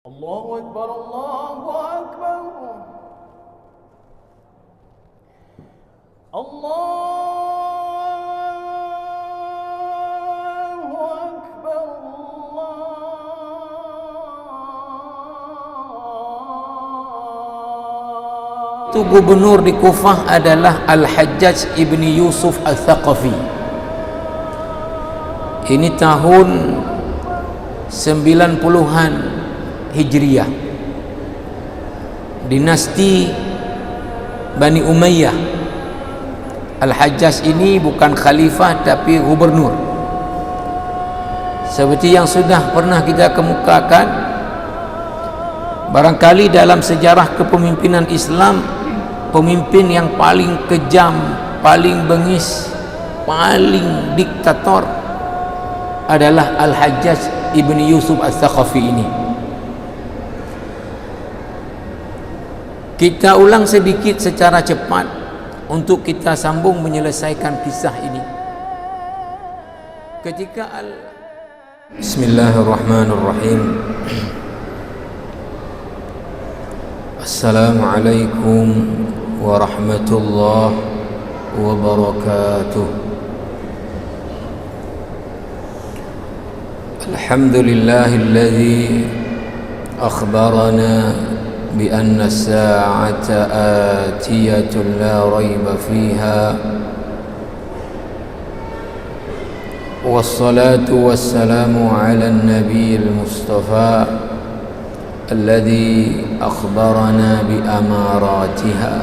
الله أكبر الله أكبر الله أكبر Itu gubernur di Kufah adalah Al-Hajjaj ibni Yusuf Al-Thaqafi. Ini tahun 90-an Hijriyah, dinasti Bani Umayyah. Al-Hajjaj ini bukan khalifah tapi gubernur. Seperti yang sudah pernah kita kemukakan, barangkali dalam sejarah kepemimpinan Islam, pemimpin yang paling kejam, paling bengis, paling diktator adalah Al-Hajjaj ibni Yusuf Al-Thaqafi ini. Kita ulang sedikit secara cepat untuk kita sambung menyelesaikan kisah ini. Ketika Bismillahirrahmanirrahim. Assalamualaikum warahmatullahi wabarakatuh. Alhamdulillahilladzi akhbarana بأن الساعة آتية لا ريب فيها والصلاة والسلام على النبي المصطفى الذي أخبرنا بأماراتها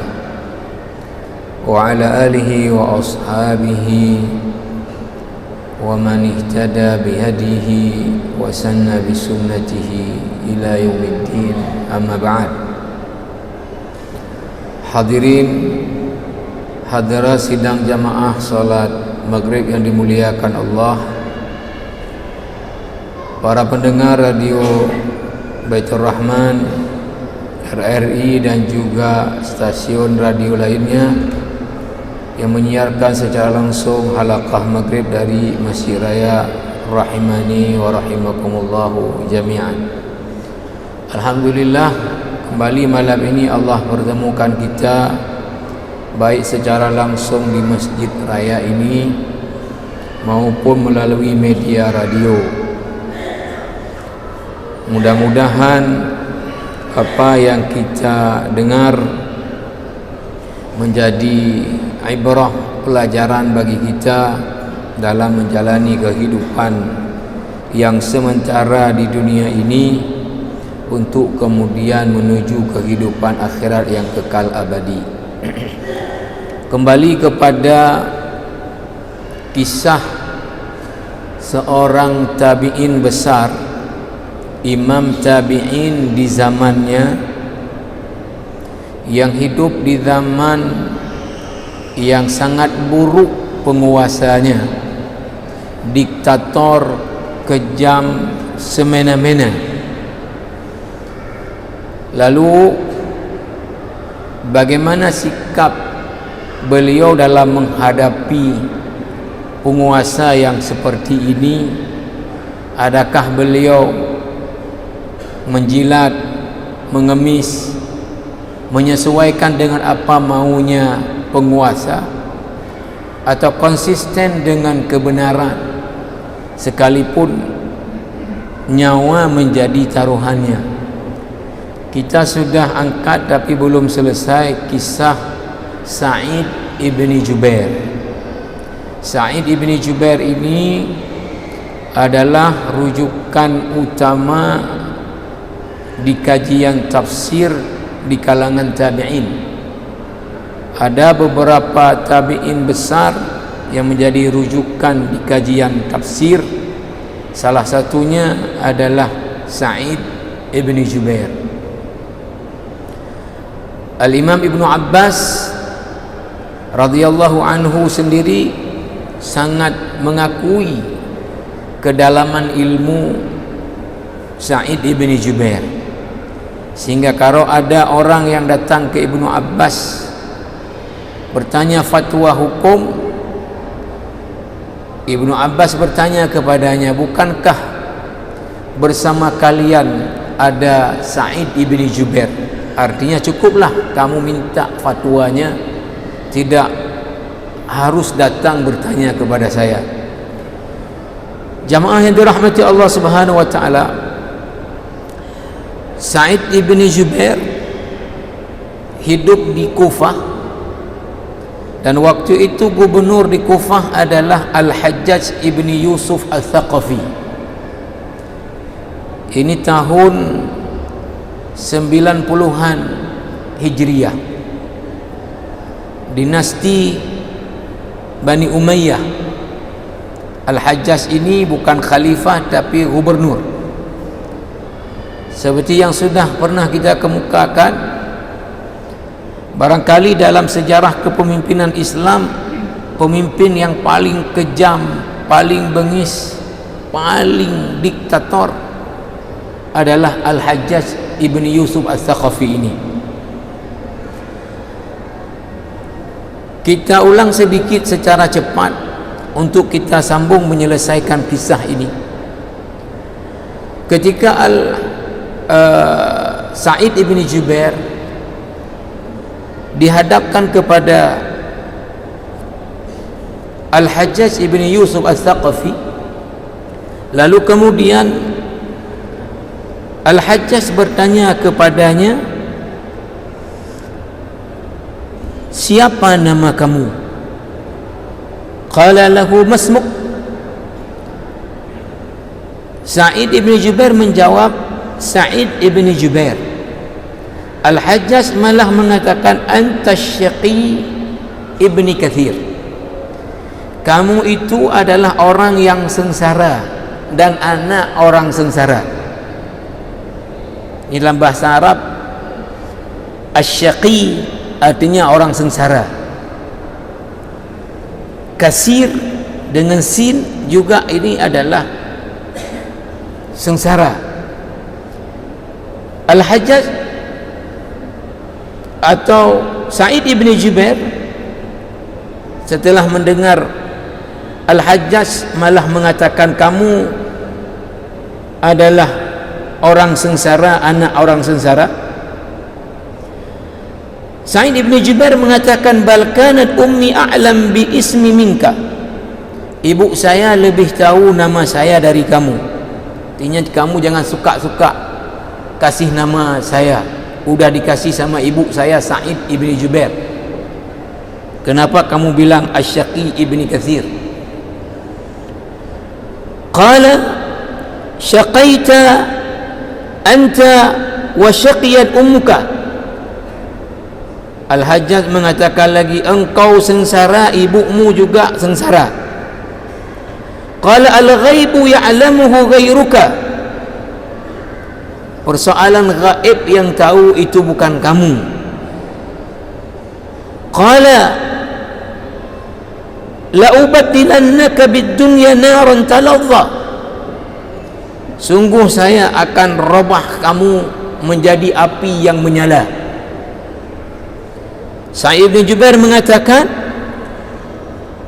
وعلى آله وأصحابه ومن اهتدى بهديه وسن بسنته إلى يوم الدين. Amma ba'd. Hadirin hadirat sidang jamaah salat maghrib yang dimuliakan Allah, para pendengar radio Baitur Rahman, RRI dan juga stasiun radio lainnya yang menyiarkan secara langsung halaqah maghrib dari Masjid Raya rahimani wa rahimakumullahu jami'an. Alhamdulillah, kembali malam ini Allah pertemukan kita baik secara langsung di Masjid Raya ini maupun melalui media radio. Mudah-mudahan apa yang kita dengar menjadi ibrah, pelajaran bagi kita dalam menjalani kehidupan yang sementara di dunia ini untuk kemudian menuju kehidupan akhirat yang kekal abadi. Kembali kepada kisah seorang tabi'in besar, imam tabi'in di zamannya, yang hidup di zaman yang sangat buruk penguasanya, diktator, kejam, semena-mena. Lalu bagaimana sikap beliau dalam menghadapi penguasa yang seperti ini? Adakah beliau menjilat, mengemis, menyesuaikan dengan apa maunya penguasa, atau konsisten dengan kebenaran sekalipun nyawa menjadi taruhannya? Kita sudah angkat tapi belum selesai kisah Sa'id ibni Jubair. Sa'id ibni Jubair ini adalah rujukan utama di kajian tafsir di kalangan tabi'in. Ada beberapa tabi'in besar yang menjadi rujukan di kajian tafsir. Salah satunya adalah Sa'id ibni Jubair. Al-Imam Ibnu Abbas radhiyallahu anhu sendiri sangat mengakui kedalaman ilmu Sa'id ibni Jubair, sehingga kalau ada orang yang datang ke Ibnu Abbas bertanya fatwa hukum, Ibnu Abbas bertanya kepadanya, bukankah bersama kalian ada Sa'id ibni Jubair. Artinya cukuplah kamu minta fatwanya, tidak harus datang bertanya kepada saya. Jamaah yang dirahmati Allah Subhanahu wa taala, Sa'id ibni Jubair hidup di Kufah, dan waktu itu gubernur di Kufah adalah Al-Hajjaj ibni Yusuf Al-Thaqafi. Ini tahun 90-an Hijriyah, dinasti Bani Umayyah. Al-Hajjaj ini bukan khalifah tapi gubernur. Seperti yang sudah pernah kita kemukakan, barangkali dalam sejarah kepemimpinan Islam, pemimpin yang paling kejam, paling bengis, paling diktator adalah Al-Hajjaj ibni Yusuf Al-Thaqafi ini. Kita ulang sedikit secara cepat untuk kita sambung menyelesaikan kisah ini. Ketika Sa'id ibni Jubair dihadapkan kepada Al-Hajjaj ibni Yusuf Al-Thaqafi, lalu kemudian Al-Hajjaj bertanya kepadanya, siapa nama kamu? Qala lahu masmuk. Sa'id ibni Jubair menjawab, Sa'id ibni Jubair. Al-Hajjaj malah mengatakan, anta syaqi ibni Kathir, kamu itu adalah orang yang sengsara dan anak orang sengsara. Ini dalam bahasa Arab, asyaqi artinya orang sengsara. Kasir dengan sin juga ini adalah sengsara. Al-Hajjaj atau Sa'id ibni Jubair setelah mendengar Al-Hajjaj malah mengatakan, kamu adalah orang sengsara, anak orang sengsara, Sa'id ibni Jubair mengatakan, bal kanat ummi a'lam bi ismi minka, ibu saya lebih tahu nama saya dari kamu. Artinya kamu jangan suka-suka kasih nama saya, udah dikasih sama ibu saya Sa'id ibni Jubair. Kenapa kamu bilang Asyaqi ibni Kathir? Qala syaqaita anta wa syaqiyat ummuka. Al-Hajjaj mengatakan lagi, engkau sengsara, ibumu juga sengsara. Qala al-ghaibu ya'lamuhu ghairuka, persoalan gaib yang tahu itu bukan kamu. Qala la ubaddilannaka bid-dunya naran taladha, sungguh saya akan robah kamu menjadi api yang menyala. Sa'id bin Jubair mengatakan,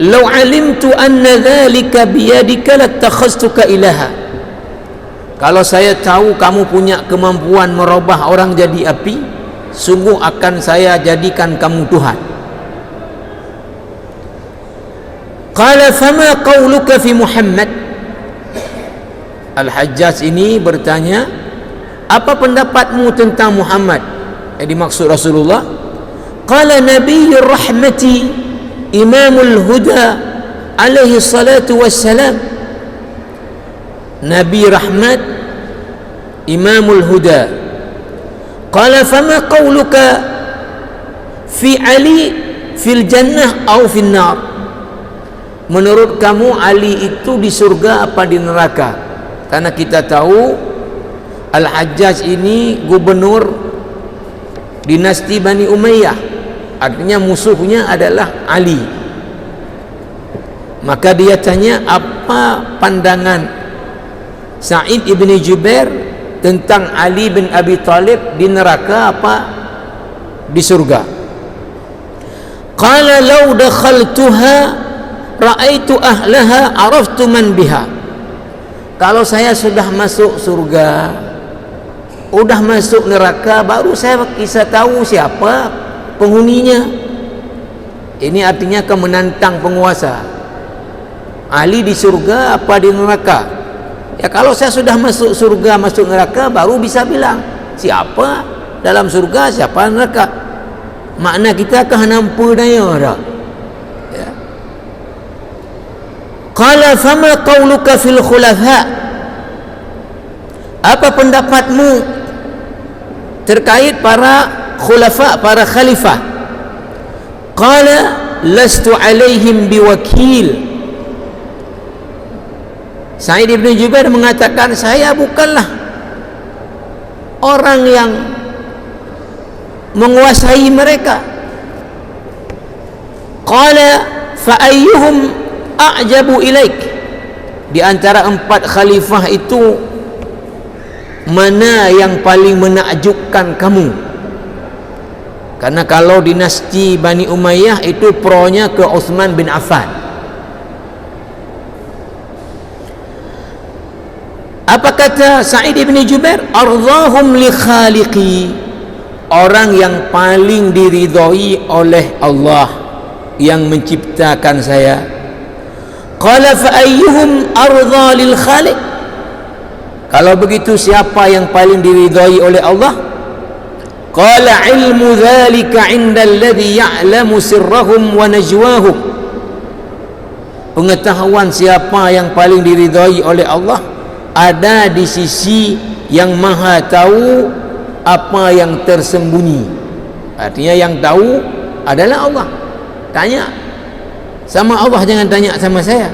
"Lau alimtu anna dhalika biyadika lattakhaztuka ilaha." Kalau saya tahu kamu punya kemampuan merubah orang jadi api, sungguh akan saya jadikan kamu Tuhan. Qala fama qawluka fi Muhammad? Al-Hajjaj ini bertanya, apa pendapatmu tentang Muhammad? Yang dimaksud Rasulullah. Qala nabiyyur rahmati imamul huda alaihi salatu wassalam, Nabi rahmat, imamul huda. Qala fama qawluka fi Ali fil jannah atau fil nar? Menurut kamu Ali itu di surga apa di neraka? Karena kita tahu Al-Hajjaj ini gubernur dinasti Bani Umayyah, artinya musuhnya adalah Ali. Maka dia tanya, apa pandangan Sa'id ibni Jubair tentang Ali bin Abi Talib, di neraka apa di surga? Qala law dakhaltuha ra'aitu ahlaha araftu man biha. Kalau saya sudah masuk surga, udah masuk neraka baru saya kisah tahu siapa penghuninya. Ini artinya kau menantang penguasa. Ahli di surga apa di neraka? Ya kalau saya sudah masuk surga, masuk neraka, baru bisa bilang siapa dalam surga, siapa neraka. Makna kita kah nampak daya dah. Ya. Qala fama qawluka fil khulafa? Apa pendapatmu terkait para khulafa, para khalifah? Qala lastu alaihim biwakil. Sa'id ibn Jubair mengatakan, saya bukanlah orang yang menguasai mereka. Qala fa ayyuhum a'jabu ilaik? Di antara 4 khalifah itu mana yang paling menakjubkan kamu? Karena kalau dinasti Bani Umayyah itu pronya ke Utsman bin Affan. Apa kata Sa'id ibn Jubair? Ardhahum li khaliqi, orang yang paling diridhai oleh Allah yang menciptakan saya. Qala fa ayyuhum ardha lil khaliq? Kalau begitu siapa yang paling diridhai oleh Allah? Qala ilmu dhalika 'inda alladhi ya'lamu sirrahum wa najwahum. Pengetahuan siapa yang paling diridhai oleh Allah ada di sisi yang maha tahu apa yang tersembunyi. Artinya yang tahu adalah Allah. Tanya sama Allah, jangan tanya sama saya.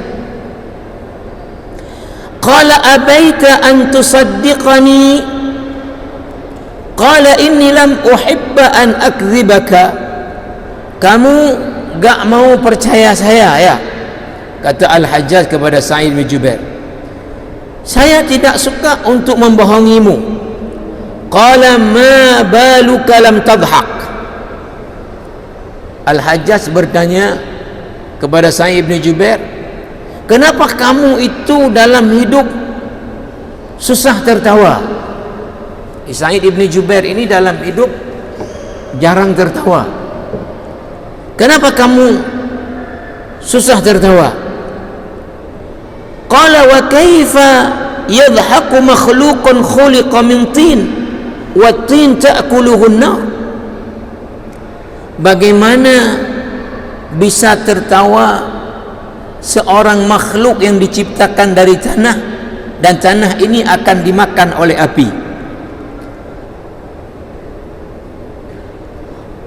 Qala abaita an tusaddiqani? Qala inni lam uhibba an akdzibaka. Kamu gak mau percaya saya ya? Kata Al-Hajjaj kepada Sa'id bin Jubair, saya tidak suka untuk membohongimu. Qala ma baluka lam tadhak? Al-Hajjaj bertanya kepada Sa'id bin Jubair, kenapa kamu itu dalam hidup susah tertawa? Sa'id bin Jubair ini dalam hidup jarang tertawa. Kenapa kamu susah tertawa? Qala wa kaifa yadhaku makhluqun khuliqa min tin wa tin ta'kuluhu an-nar? Bagaimana bisa tertawa seorang makhluk yang diciptakan dari tanah dan tanah ini akan dimakan oleh api?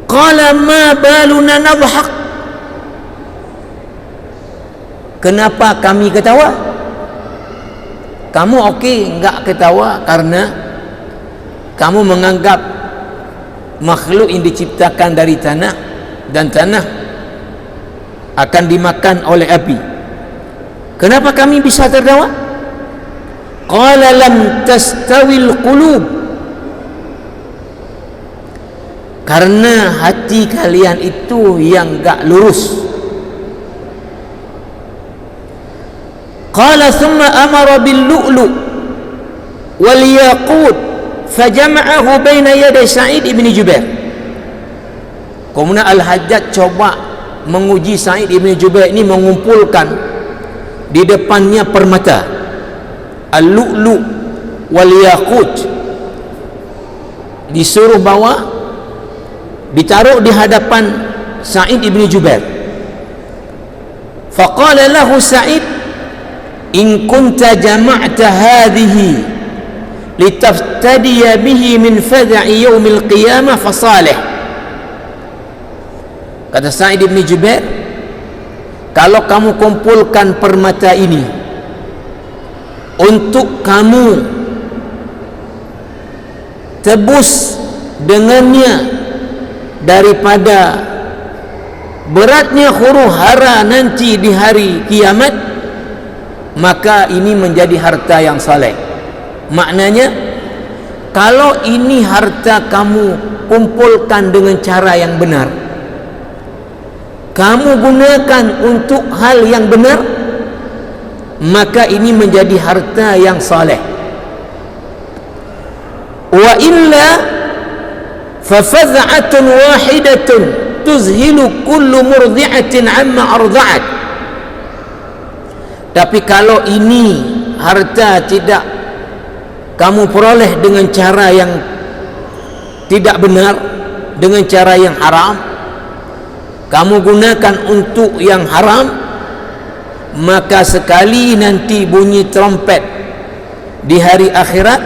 Qala ma baluna nadhak? Kenapa kami ketawa? Kamu enggak ketawa karena kamu menganggap makhluk yang diciptakan dari tanah dan tanah akan dimakan oleh api. Kenapa kami bisa tertawa? Qala lam tastawil qulub? Karena hati kalian itu yang enggak lurus. Qala thumma amara bil lu'lu' wal yaqut fajama'ahu baina yaday Sa'id ibn Jubair. Kemudian Al-Hajjaj coba menguji Sa'id ibn Jubair ini, mengumpulkan di depannya permata, al-lu'lu' wal yaqut, disuruh bawa, ditaruh di hadapan Sa'id ibn Jubair. Faqala lahu Sa'id, in kunta jama'ta hadhihi litaftadiya bihi min fad'i yaumil qiyamah fasalih. Kata Sa'id bin Jubair, kalau kamu kumpulkan permata ini untuk kamu tebus dengannya daripada beratnya huru-hara nanti di hari kiamat, maka ini menjadi harta yang saleh. Maknanya, kalau ini harta kamu kumpulkan dengan cara yang benar, kamu gunakan untuk hal yang benar, maka ini menjadi harta yang saleh. wa illa fa fad'atun wahidatun tuzhilu kullu murdi'atin amma arda'at. Tapi kalau ini harta tidak kamu peroleh dengan cara yang tidak benar, dengan cara yang haram, kamu gunakan untuk yang haram, maka sekali nanti bunyi trompet di hari akhirat,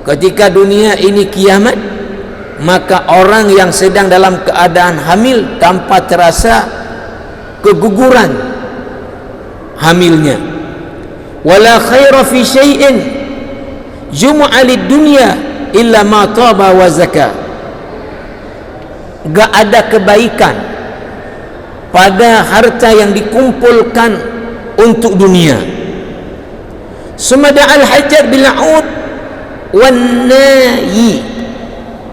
ketika dunia ini kiamat, maka orang yang sedang dalam keadaan hamil tanpa terasa keguguran hamilnya. Wala khaira fi syai'in jumu'a lid-dunya illa ma taba wa zaka. Gak ada kebaikan pada harta yang dikumpulkan untuk dunia. Sumada al-hajjaj bil 'ud wan nayi.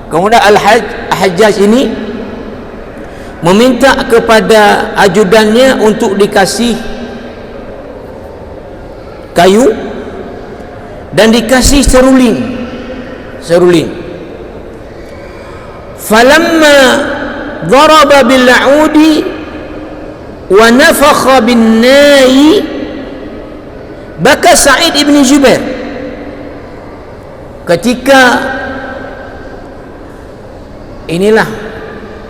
Kemudian al-hajjaj ini meminta kepada ajudannya untuk dikasih kayu dan dikasih seruling. Falamma daraba bil 'udi wa nafakha bin nayi baka Sa'id ibn Jubair. Ketika inilah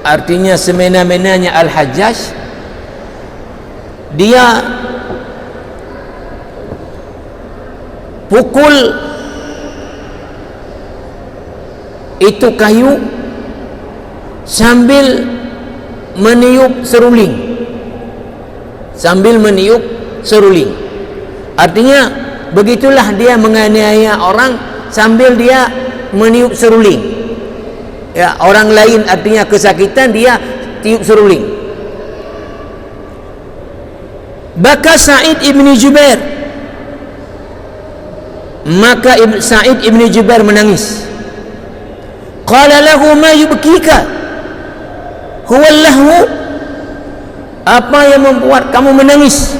artinya semena-menanya Al-Hajjaj, dia pukul itu kayu sambil meniup seruling. Artinya begitulah dia menganiaya orang sambil dia meniup seruling. Ya, orang lain artinya kesakitan, dia tiup seruling. Baka Sa'id ibn Jubair, maka Sa'id ibn Jubair menangis. Qala lahu ma yubkika? Huwa lahu, apa yang membuat kamu menangis?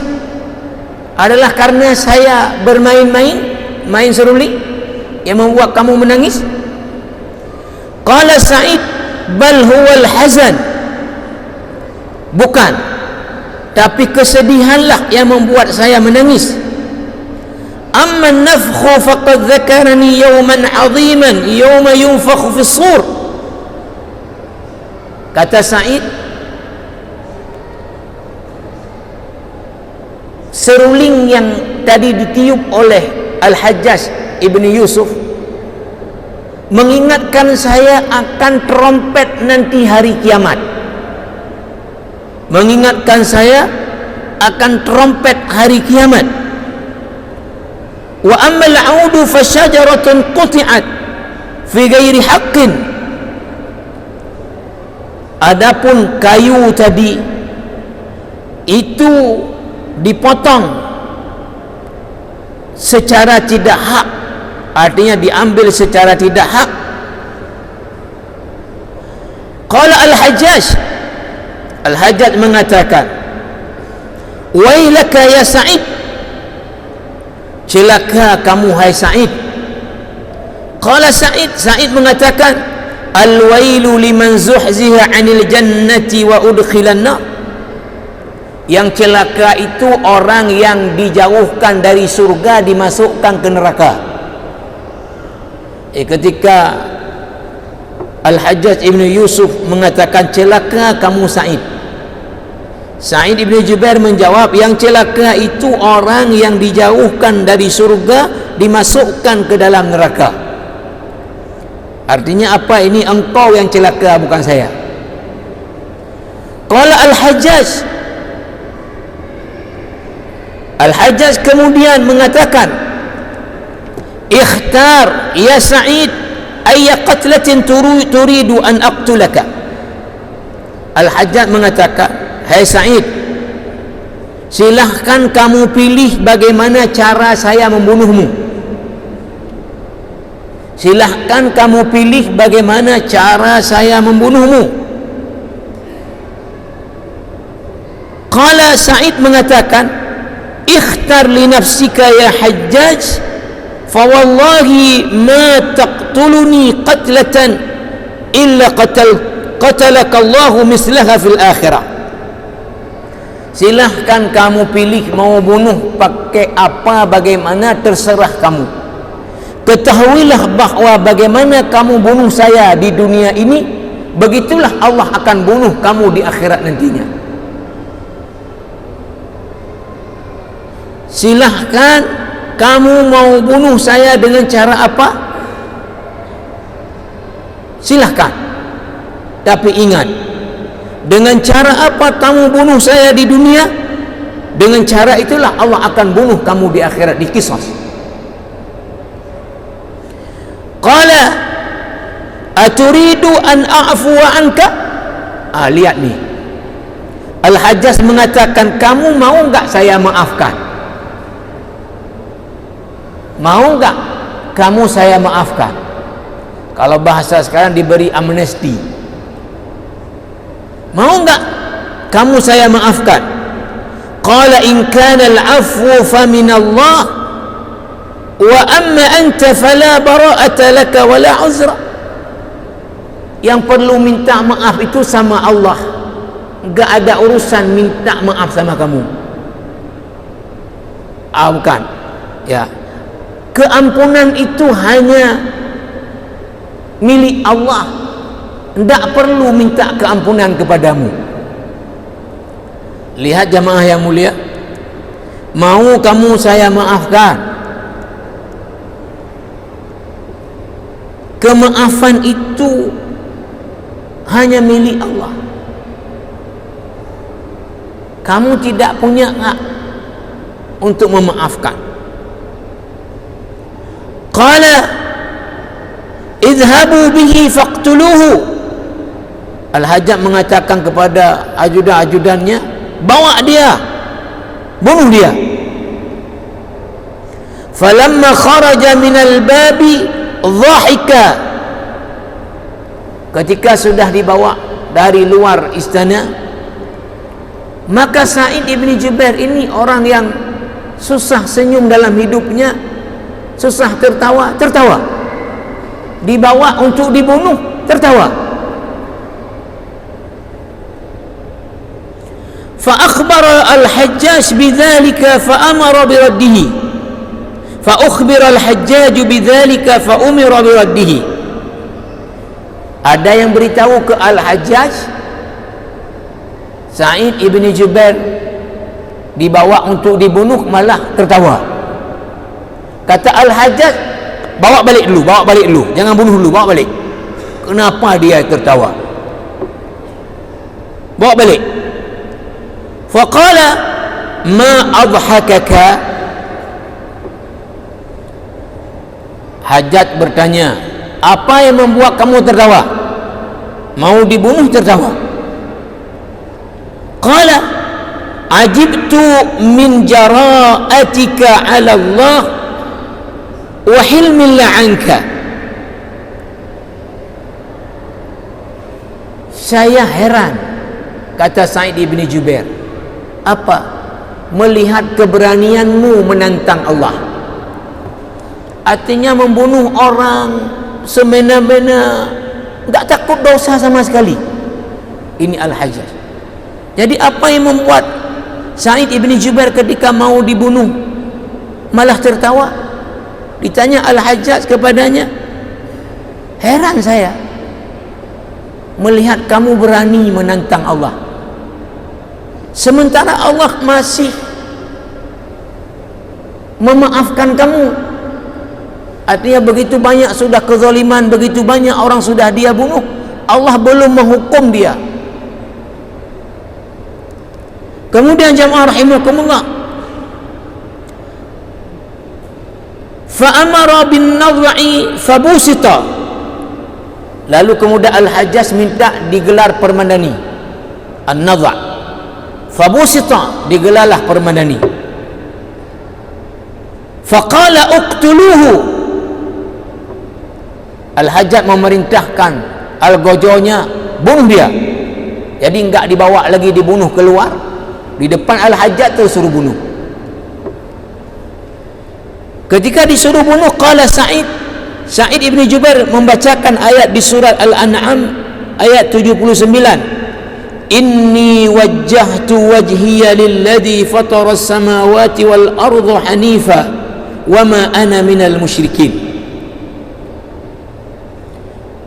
Adalah karena saya main seruling yang membuat kamu menangis? Qala Sa'id, bal huwal hazan. Bukan, tapi kesedihanlah yang membuat saya menangis. Amma an-nafkhu faqad dzakarani yawman 'aziman yawma yunfakhu fis sur. Kata Sa'id, seruling yang tadi ditiup oleh Al-Hajjaj ibn Yusuf mengingatkan saya akan trompet nanti hari kiamat. Mengingatkan saya akan trompet hari kiamat. Wa ammal 'audu fa syajaratun quti'at fi ghairi haqqin. Adapun kayu tadi itu dipotong secara tidak hak, artinya diambil secara tidak hak. Qala Al-Hajjaj mengatakan, wailaka ya Sa'id, celaka kamu hai Sa'id. Qala Sa'id mengatakan, al-wailu liman zuhziha 'anil jannati wa udkhilan nar. Yang celaka itu orang yang dijauhkan dari surga, dimasukkan ke neraka. Ketika Al-Hajjaj ibn Yusuf mengatakan, celaka kamu Sa'id, Sa'id ibn Jubair menjawab, yang celaka itu orang yang dijauhkan dari surga, dimasukkan ke dalam neraka. Artinya apa ini? Engkau yang celaka, bukan saya. Qala Al-Hajjaj kemudian mengatakan, ikhtar ya Sa'id ayya qatlatin turidu an aqtulaka. Al-Hajjaj mengatakan, hai Sa'id, silahkan kamu pilih bagaimana cara saya membunuhmu. Silahkan kamu pilih bagaimana cara saya membunuhmu. Qala Sa'id mengatakan, ikhtar li nafsika ya Hajjaj fa wallahi ma taqtuluni qatlatan illa qatalaka Allahu mislaha fil akhirah. Silahkan kamu pilih mau bunuh pakai apa, bagaimana, terserah kamu. Ketahuilah bahwa bagaimana kamu bunuh saya di dunia ini, begitulah Allah akan bunuh kamu di akhirat nantinya. Silahkan kamu mau bunuh saya dengan cara apa, silahkan. Tapi ingat, dengan cara apa kamu bunuh saya di dunia, dengan cara itulah Allah akan bunuh kamu di akhirat, di qisas. Qala aturidu an a'fuwa anka? Lihat nih, Al-Hajjaj mengatakan, kamu mau enggak saya maafkan? Mau enggak kamu saya maafkan? Kalau bahasa sekarang diberi amnesti. Mau enggak kamu saya maafkan? Qala in kana al-'afwu fa min Allah wa amma anta fala bara'ata laka wala 'uzra. Yang perlu minta maaf itu sama Allah, enggak ada urusan minta maaf sama kamu. Bukan. Ya. Keampunan itu hanya milik Allah, tidak perlu minta keampunan kepadamu. Lihat jamaah yang mulia, mau kamu saya maafkan? Kemaafan itu hanya milik Allah. Kamu tidak punya hak untuk memaafkan. Qala idhabu bihi faqtuluhu. Al-Hajjaj mengatakan kepada ajudan-ajudannya, bawa dia, bunuh dia. Falamma kharaja minal babi dhahika. Ketika sudah dibawa dari luar istana, maka Sa'id ibn Jubair ini orang yang susah senyum dalam hidupnya, susah tertawa, dibawa untuk dibunuh, tertawa. Fa akhbara al-Hajjaj bidzalika fa amara biraddihi. Fa ukhbira al-Hajjaj bidzalika fa umira biraddihi. Ada yang beritahu ke Al-Hajjaj, Sa'id ibn Jubair dibawa untuk dibunuh, malah tertawa. Kata Al-Hajjaj, bawa balik dulu, jangan bunuh dulu, bawa balik. Kenapa dia tertawa? Bawa balik. Faqala ma adhakaka. Hajjaj bertanya, apa yang membuat kamu tertawa? Mau dibunuh tertawa. Qala ajibtu min jara'atika 'ala Allah wa hilmillah anka. Saya heran, kata Sa'id ibn Jubair, apa? Melihat keberanianmu menantang Allah. Artinya membunuh orang semena-mena, tak takut dosa sama sekali. Ini Al-Hajjaj. Jadi apa yang membuat Sa'id ibn Jubair ketika mau dibunuh malah tertawa? Ditanya Al-Hajjaj kepadanya, heran saya melihat kamu berani menantang Allah, sementara Allah masih memaafkan kamu. Artinya begitu banyak sudah kezaliman, begitu banyak orang sudah dia bunuh, Allah belum menghukum dia. Kemudian jamaah rahimakumullah, fa'amara bin nadhi fabusita. Lalu kemudian Al-Hajjaj minta digelar permadani, an-nadh', fabusita, digelarlah permadani. Faqala uqtuluhu. Al-Hajjaj memerintahkan Al-Gojonya, bunuh dia. Jadi enggak dibawa lagi dibunuh keluar, di depan Al-Hajjaj terus suruh Ketika disuruh bunuh, qala Sa'id, Sa'id ibn Jubair membacakan ayat di surat Al-An'am ayat 79, inni wajjahtu wajhiya lilladzi fatara as-samawati wal arda hanifa wama ana minal musyrikin.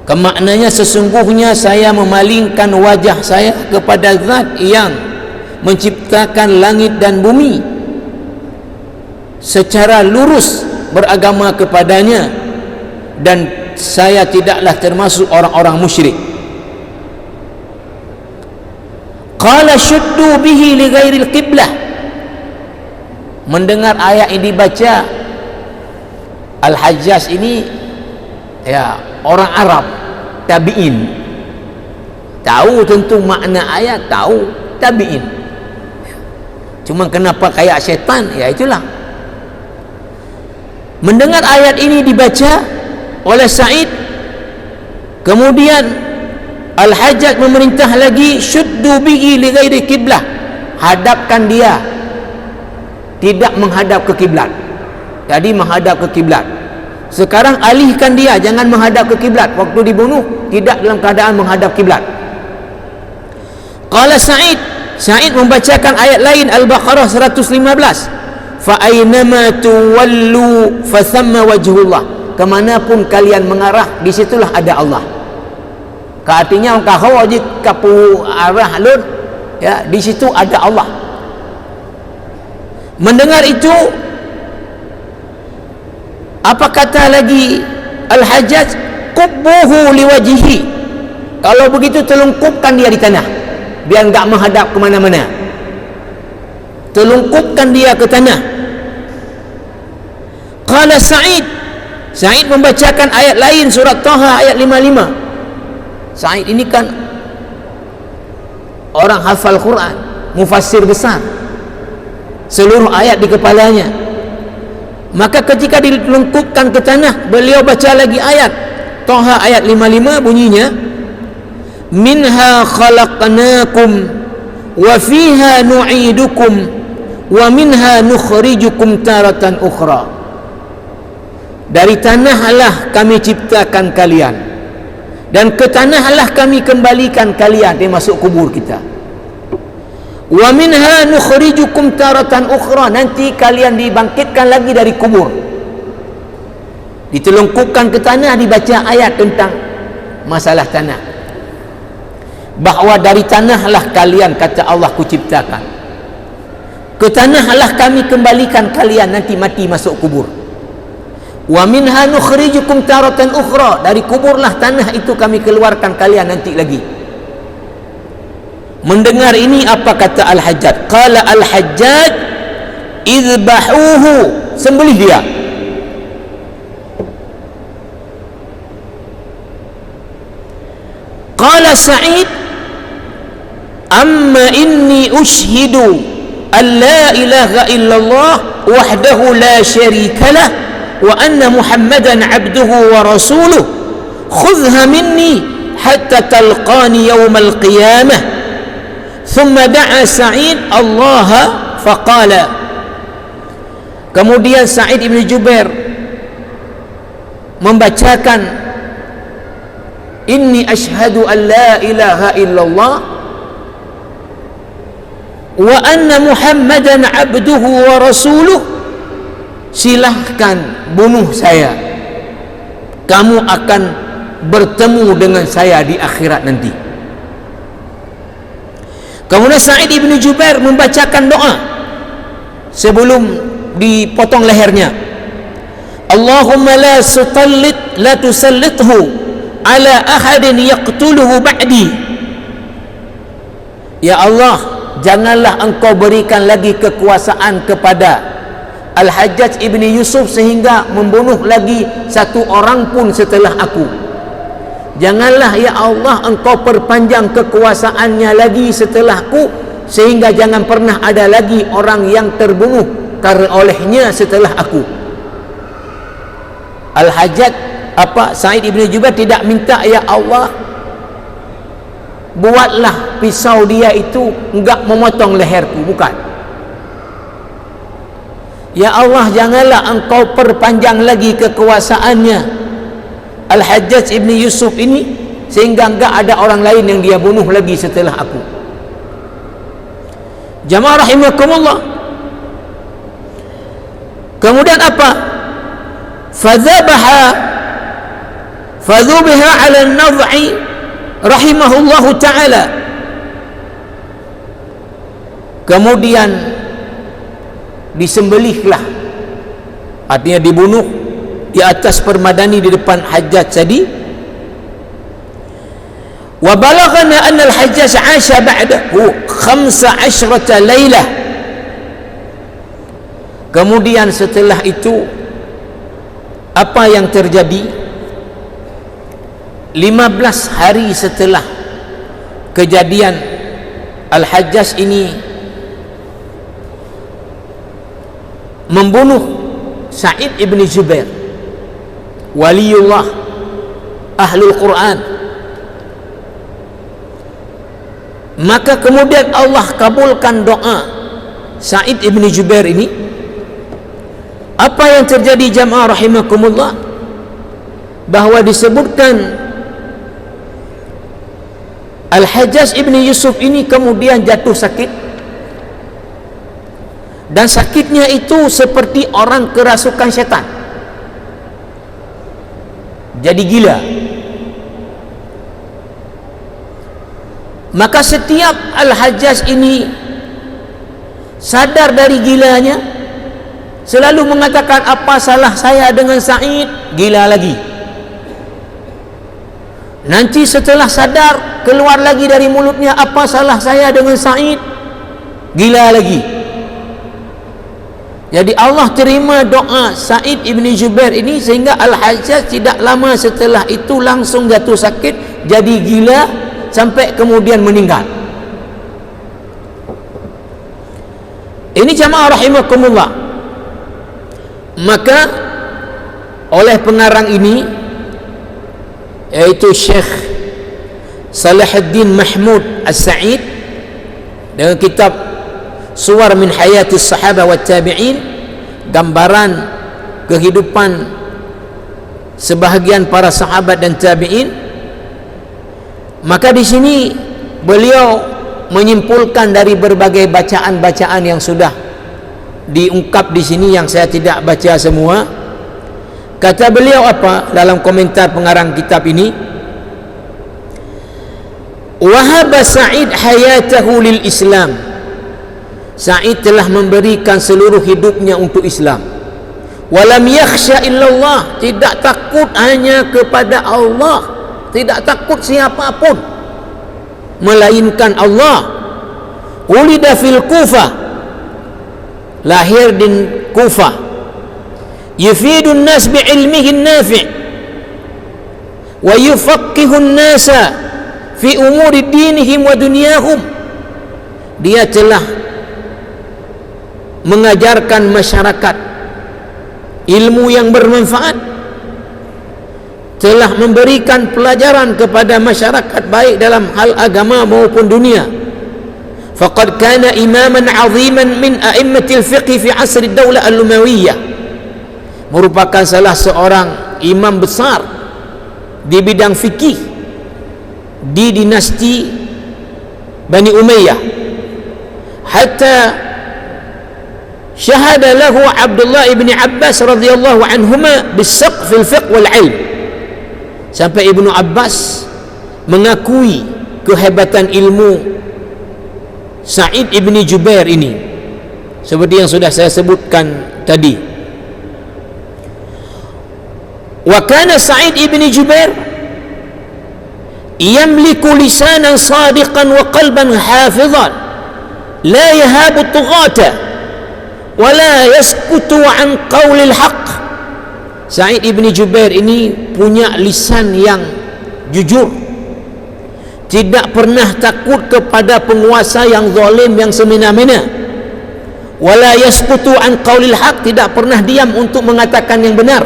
Kemaknanya sesungguhnya saya memalingkan wajah saya kepada zat yang menciptakan langit dan bumi secara lurus beragama kepadanya, dan saya tidaklah termasuk orang-orang musyrik. Qala syuddu bihi li ghairil qiblah. Mendengar ayat ini dibaca, Al-Hajjaj ini ya orang Arab, tabi'in, tahu tentu makna ayat, tahu tabi'in. Cuma kenapa kayak syaitan? Ya itulah. Mendengar ayat ini dibaca oleh Sa'id, kemudian Al-Hajjaj memerintah lagi, syuddu bihi li ghairi qiblah, hadapkan dia, tidak menghadap ke kiblat. Tadi menghadap ke kiblat, sekarang alihkan dia, jangan menghadap ke kiblat. Waktu dibunuh tidak dalam keadaan menghadap kiblat. Qala Sa'id membacakan ayat lain, Al-Baqarah 115, fa aynama tuwallu fa thamma wajhullah. Kemanapun kalian mengarah, disitulah ada Allah. Artinya kau wajib kapu arah lun, ya, di situ ada Allah. Mendengar itu, apa kata lagi Al-Hajjaj? Qubbuhu liwajhihi. Kalau begitu telungkupkan dia di tanah, biar enggak menghadap ke mana-mana. Telungkupkan dia ke tanah. Qala Sa'id membacakan ayat lain, surat Taha ayat 55. Sa'id ini kan orang hafal Quran, mufassir besar, seluruh ayat di kepalanya. Maka ketika dilengkupkan ke tanah, beliau baca lagi ayat Taha ayat 55, bunyinya, minha khalaqnakum wa fiha nu'idukum wa minha nukhrijukum taratan ukhra. Dari tanahlah kami ciptakan kalian, dan ke tanahlah kami kembalikan kalian. Dia masuk kubur kita. Wa minha nukhrijukum taratan ukhra, nanti kalian dibangkitkan lagi dari kubur. Ditelungkupkan ke tanah, dibaca ayat tentang masalah tanah, bahwa dari tanahlah kalian, kata Allah, kuciptakan. Ke tanahlah kami kembalikan kalian nanti mati masuk kubur. Wa minha nukhrijukum taratan ukhra, dari kuburlah tanah itu kami keluarkan kalian nanti lagi. Mendengar ini apa kata Al-Hajjaj? Qala Al-Hajjaj, idbahuhu, sembelih dia. Qala Sa'id, amma inni ushhidu an la ilaha illallah wahdahu la syarika lah wa anna Muhammadan abduhu wa rasuluh, khudhha minni hatta talqani yawmal qiyamah. Thumma da'a Sa'id Allah faqala. Kemudian Sa'id ibn Jubair membacakan, inni ashhadu an la ilaha illallah wa anna Muhammadan abduhu wa rasuluh, silahkan bunuh saya, kamu akan bertemu dengan saya di akhirat nanti. Kemudian Sa'id ibn Jubair membacakan doa sebelum dipotong lehernya, Allahumma la tusallithu ala ahadin yaqtuluhu ba'di. Ya Allah, janganlah engkau berikan lagi kekuasaan kepada Al-Hajjaj ibn Yusuf sehingga membunuh lagi satu orang pun setelah aku. Janganlah ya Allah engkau perpanjang kekuasaannya lagi setelahku, sehingga jangan pernah ada lagi orang yang terbunuh karena olehnya setelah aku. Al-Hajjaj Sa'id ibn Jubair tidak minta ya Allah buatlah pisau dia itu enggak memotong leherku, bukan. Ya Allah, janganlah engkau perpanjang lagi kekuasaannya Al-Hajjaj Ibn Yusuf ini, sehingga enggak ada orang lain yang dia bunuh lagi setelah aku. Jamaah rahimakumullah. Kemudian apa? Fadhubiha ala an-nadhi rahimahullahu ta'ala. Kemudian disembelihlah, artinya dibunuh di atas permadani di depan Hajjaj tadi. Wa balaghana anna al-Hajjaj 'asha ba'dahu 15 lailah. Kemudian setelah itu apa yang terjadi? 15 hari setelah kejadian Al-Hajjaj ini membunuh Sa'id ibn Jubair, waliullah ahlul Quran, maka kemudian Allah kabulkan doa Sa'id ibn Jubair ini. Apa yang terjadi jamaah rahimakumullah? Bahwa disebutkan Al-Hajjaj ibn Yusuf ini kemudian jatuh sakit, dan sakitnya itu seperti orang kerasukan setan, jadi gila. Maka setiap Al-Hajjaj ini sadar dari gilanya, selalu mengatakan, apa salah saya dengan Sa'id? Gila lagi. Nanti setelah sadar, keluar lagi dari mulutnya, apa salah saya dengan Sa'id? Gila lagi. Jadi Allah terima doa Sa'id ibn Jubair ini, sehingga Al-Hajjaj tidak lama setelah itu langsung jatuh sakit, jadi gila, sampai kemudian meninggal. Ini jamaah rahimakumullah. Maka oleh pengarang ini, yaitu Syekh Salahuddin Mahmud As-Sa'id, dengan kitab Suwar min Hayatis Sahabah wa Tabi'in, gambaran kehidupan sebahagian para sahabat dan tabi'in. Maka di sini beliau menyimpulkan dari berbagai bacaan-bacaan yang sudah diungkap di sini, yang saya tidak baca semua. Kata beliau apa dalam komentar pengarang kitab ini? Wahaba Sa'id hayatahu lil Islam. Sa'id telah memberikan seluruh hidupnya untuk Islam. Walam yakhsha illallah, tidak takut hanya kepada Allah, tidak takut siapapun melainkan Allah. Ulida fil Kufah, lahir di Kufah. Yufidun nas bi'ilmihi nafi' wa yufaqqihun nasa fi umuri dinihim wa dunyahum. Dia telah mengajarkan masyarakat ilmu yang bermanfaat, telah memberikan pelajaran kepada masyarakat baik dalam hal agama maupun dunia. Faqad kana imaman 'aziman min a'immatil fiqh fi 'asr ad-daulah al-Umayyah, merupakan salah seorang imam besar di bidang fikih di dinasti Bani Umayyah. Hatta syahada lahu Abdullah ibn Abbas radhiyallahu anhuma bis-saqf fil fiqh wal 'ilm, sampai Ibnu Abbas mengakui kehebatan ilmu Sa'id ibn Jubair ini, seperti yang sudah saya sebutkan tadi. Wa kana Sa'id ibn Jubair yamliku lisanan sadiqan wa qalban hafizan la yahabu tughata wa la yaskutu an qawlil haqq. Sa'id ibn Jubair ini punya lisan yang jujur, tidak pernah takut kepada penguasa yang zalim, yang semena-mena. Wala yaskutu an qaulil haq, tidak pernah diam untuk mengatakan yang benar.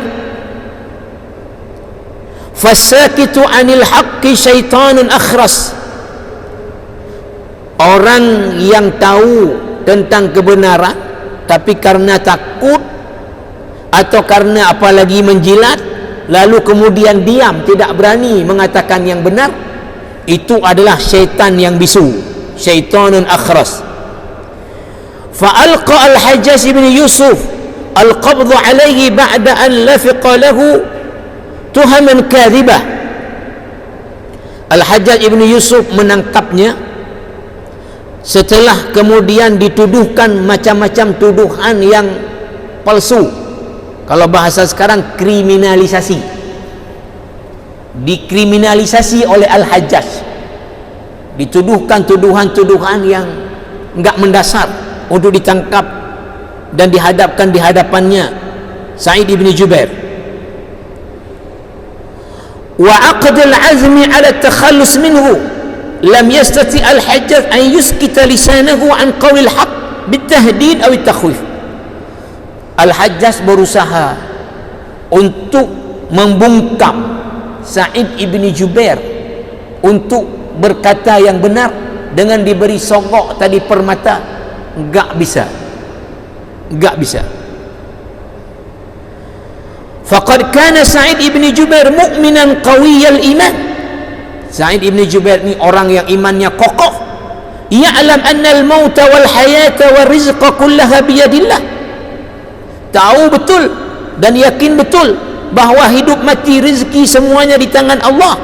Fasakitu anil haqqi syaitanun akhras, orang yang tahu tentang kebenaran tapi karena takut atau karena apalagi menjilat, lalu kemudian diam, tidak berani mengatakan yang benar, itu adalah syaitan yang bisu, syaitanun akhras. Fa'alqa al-Hajjaj ibn Yusuf al-qabd alaihi ba'da an lafiqa lahu tuhaman kadhibah. Al-Hajjaj ibn Yusuf menangkapnya setelah kemudian dituduhkan macam-macam tuduhan yang palsu. Kalau bahasa sekarang, kriminalisasi. Dikriminalisasi oleh Al-Hajjaj, dituduhkan tuduhan-tuduhan yang enggak mendasar untuk ditangkap dan dihadapkan di hadapannya Sa'id ibn Jubair. Wa aqd al-azmi ala at-takhallus minhu lam yastati al-Hajjaj an yuskita lisanahu an qawl al-haq bitahdid atau at-takhwif. Al-Hajjaj berusaha untuk membungkam Sa'id ibn Jubair untuk berkata yang benar dengan diberi sogok tadi permata. Enggak bisa. Faqad kana Sa'id ibn Jubair mu'minan qawiyal iman. Sa'id ibn Jubair ni orang yang imannya kokoh. Ya'lam anna al-mauta wal hayata wal rizqa kullaha biyadillah. Tahu betul dan yakin betul bahawa hidup mati rezeki semuanya di tangan Allah.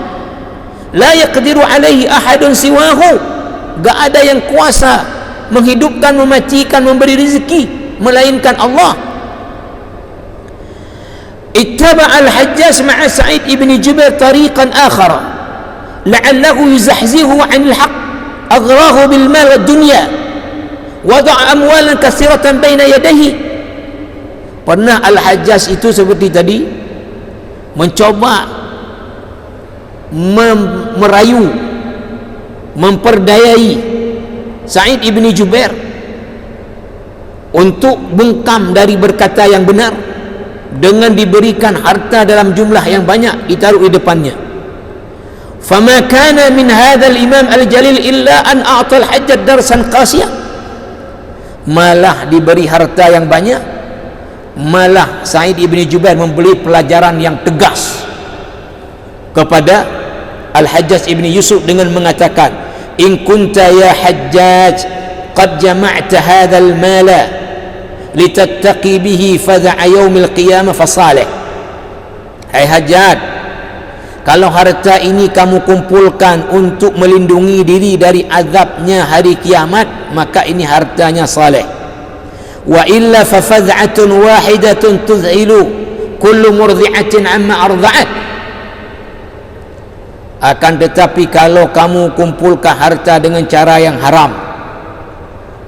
La yaqdiru alaihi ahadun siwahu. Enggak ada yang kuasa menghidupkan, mematikan, memberi rezeki melainkan Allah. Ittaba al-Hajjaj ma'a Sa'id ibn Jubair tariqan akhara la'allahu yuzahzihu 'anil haqq aghrahu bil mal wad dunya wada'a amwalan katsiratan baina yadayhi. Pernah Al-Hajjaj itu seperti tadi mencoba merayu, memperdayai Sa'id ibn Jubair untuk bungkam dari berkata yang benar dengan diberikan harta dalam jumlah yang banyak ditaruh di depannya. Fama kana min hadzal imam al-jalil illa an a'ta al-Hajjaj darsan qasiyah. Malah diberi harta yang banyak, malah Sa'id ibn Jubair memberi pelajaran yang tegas kepada Al-Hajjaj ibn Yusuf dengan mengatakan, in kunta ya Hajjaj qad jama'ta hadzal mala litattaqi bihi fadha'a yaumil qiyamah fasalih. Hai Hajjaj, kalau harta ini kamu kumpulkan untuk melindungi diri dari azabnya hari kiamat, maka ini hartanya saleh. Wa illa fa fad'atun wahidatun tuz'ilu kullu murdi'atin amma arda'at. Akan tetapi kalau kamu kumpulkan harta dengan cara yang haram,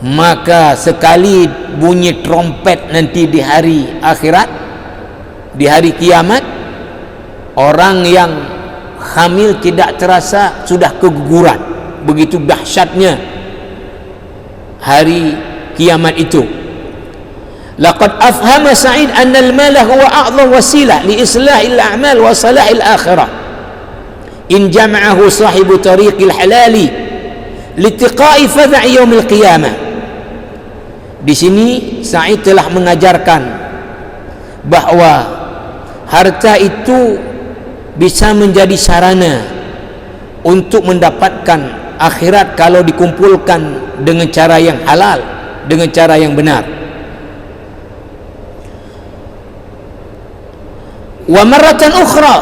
maka sekali bunyi trompet nanti di hari akhirat, di hari kiamat, orang yang hamil tidak terasa sudah keguguran. Begitu dahsyatnya hari kiamat itu. Laqad afhama Sa'id anna al-mala huwa a'zam wasilah li islahil a'mal wa salahil akhirah in jama'ahu sahibu tariqil halali litiqa'i fadha'i yaumil qiyamah. Di sini Sa'id telah mengajarkan bahawa harta itu bisa menjadi sarana untuk mendapatkan akhirat kalau dikumpulkan dengan cara yang halal, dengan cara yang benar. Wa marratan ukhra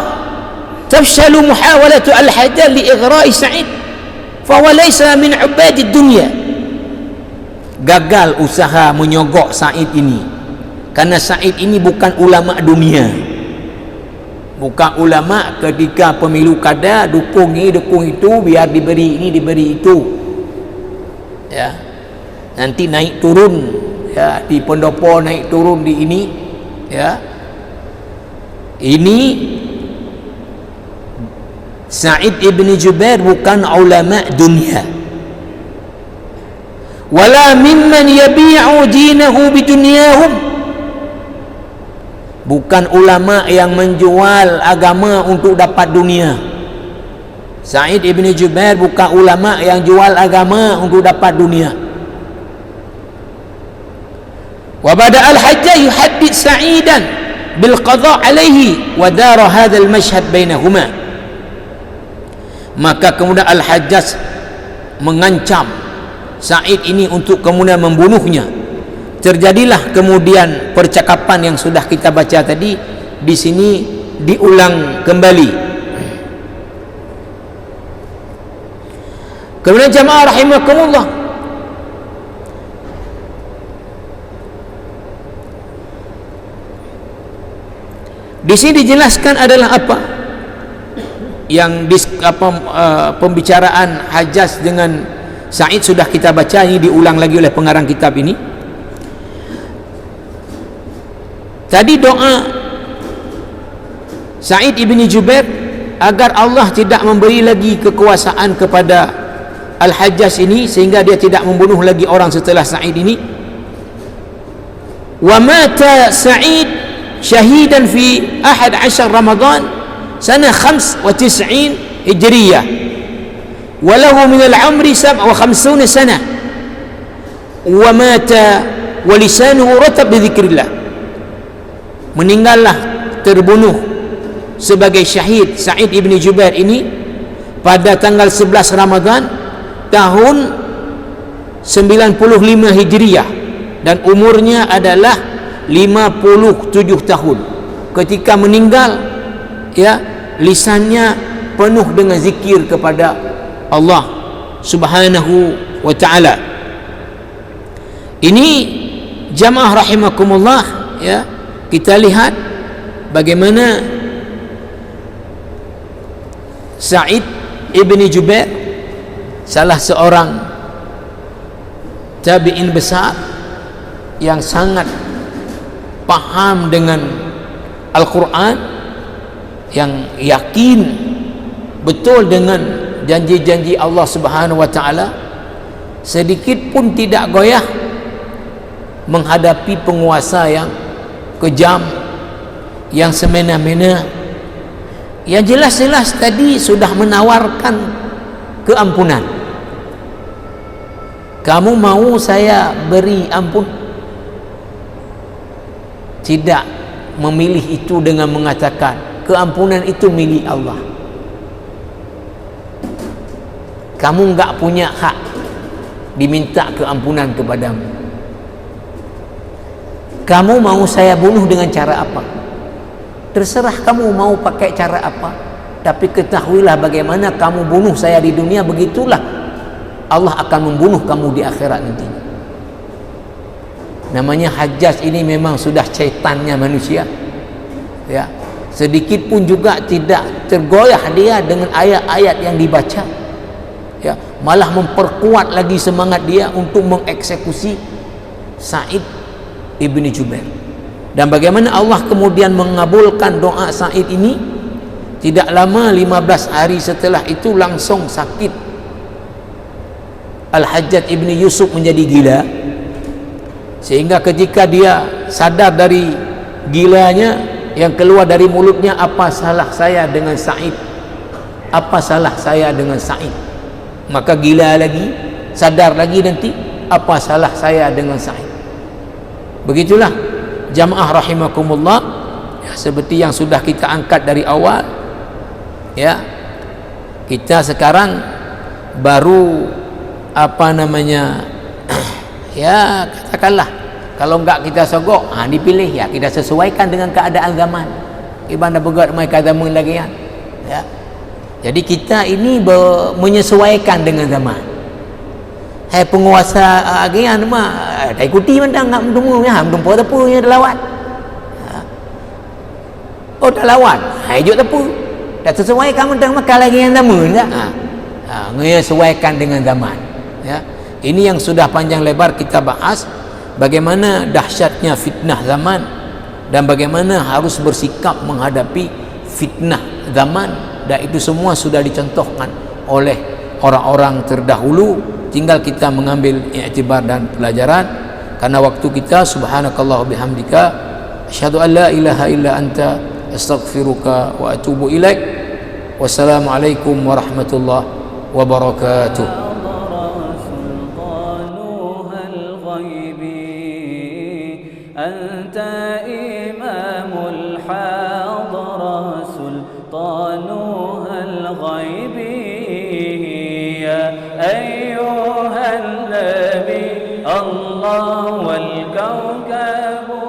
tafshalu muhawalatu al-Hajjaj li ighra'i Sa'id fa huwa laysa min 'ubadid dunya. Gagal usaha menyogok Sa'id ini karena Sa'id ini bukan ulama dunia, bukan ulama ketika pemilu kada dukung ini dukung itu, biar diberi ini diberi itu, ya, nanti naik turun, ya, di pendopo naik turun di ini, ya. Ini Sa'id ibn Jubair bukan ulama dunia, wala mimman yabi'u dinahu bidunyahum, bukan ulama yang menjual agama untuk dapat dunia. Sa'id ibn Jubair bukan ulama yang jual agama untuk dapat dunia. Wa bada al-Hajjaj yuhaddith Sa'idan bil qada alaihi wa dara hadzal mashhad bainahuma. Maka kemudian Al-Hajjaj mengancam Sa'id ini untuk kemudian membunuhnya. Terjadilah kemudian percakapan yang sudah kita baca tadi, di sini diulang kembali. Kemudian jamaah rahimakumullah, di sini dijelaskan adalah apa yang pembicaraan Hajjaj dengan Sa'id sudah kita baca, ini diulang lagi oleh pengarang kitab ini. Tadi doa Sa'id ibni Jubair agar Allah tidak memberi lagi kekuasaan kepada Al-Hajjaj ini, sehingga dia tidak membunuh lagi orang setelah Sa'id ini. Wa mata Sa'id syahidan fi 11 Ramadan sana 95 Hijriyah wa lahu min al-'umri 57 sana wa mata wa lisanuhu ratab bi dzikrillah. Meninggallah, terbunuh sebagai syahid Sa'id ibni Jubair ini pada tanggal 11 Ramadan tahun 95 Hijriyah, dan umurnya adalah 57 tahun. Ketika meninggal, ya, lisannya penuh dengan zikir kepada Allah Subhanahu wa ta'ala. Ini jamaah rahimakumullah, ya, kita lihat bagaimana Sa'id ibni Jubair, salah seorang tabi'in besar yang sangat paham dengan Al-Quran, yang yakin betul dengan janji-janji Allah Subhanahu wa ta'ala, sedikit pun tidak goyah menghadapi penguasa yang kejam, yang semena-mena, yang jelas-jelas tadi sudah menawarkan keampunan. Kamu mau saya beri ampun? Tidak memilih itu dengan mengatakan keampunan itu milik Allah. Kamu enggak punya hak diminta keampunan kepadamu. Kamu mau saya bunuh dengan cara apa? Terserah kamu mau pakai cara apa, tapi ketahuilah bagaimana kamu bunuh saya di dunia, begitulah Allah akan membunuh kamu di akhirat nanti. Namanya Hajjaj ini memang sudah syaitannya manusia, ya. Sedikit pun juga tidak tergoyah dia dengan ayat-ayat yang dibaca, ya. Malah memperkuat lagi semangat dia untuk mengeksekusi Sa'id ibni Jubair. Dan bagaimana Allah kemudian mengabulkan doa Sa'id ini, tidak lama 15 hari setelah itu langsung sakit. Al-Hajjaj ibni Yusuf menjadi gila, sehingga ketika dia sadar dari gilanya, yang keluar dari mulutnya, apa salah saya dengan Sa'id? Apa salah saya dengan Sa'id? Maka gila lagi, sadar lagi nanti, apa salah saya dengan Sa'id? Begitulah jamaah rahimakumullah, ya, seperti yang sudah kita angkat dari awal, ya. Kita sekarang baru ya, katakanlah kalau enggak kita sogok, dipilih, ya, kita sesuaikan dengan keadaan zaman. Ibanda begat mereka zaman lagi, ya. Jadi kita ini menyesuaikan dengan zaman. Hai penguasa agian mah tak ikuti mandang ngam temu ya, tumpu tepu nya lawat. Oh dah lawat. Hai juk tepu. Tak sesuai kamu mandang makal lagi yang tamu enggak? Menyesuaikan dengan zaman, ya. Ini yang sudah panjang lebar kita bahas, bagaimana dahsyatnya fitnah zaman dan bagaimana harus bersikap menghadapi fitnah zaman, dan itu semua sudah dicontohkan oleh orang-orang terdahulu. Tinggal kita mengambil i'tibar dan pelajaran. Karena waktu kita, subhanakallah bihamdika, asyhadu an la ilaha illa anta, astaghfiruka wa atubu ilaik. Wassalamualaikum warahmatullahi wabarakatuh. أنت إمام به يا أيها النبي الله والكوكب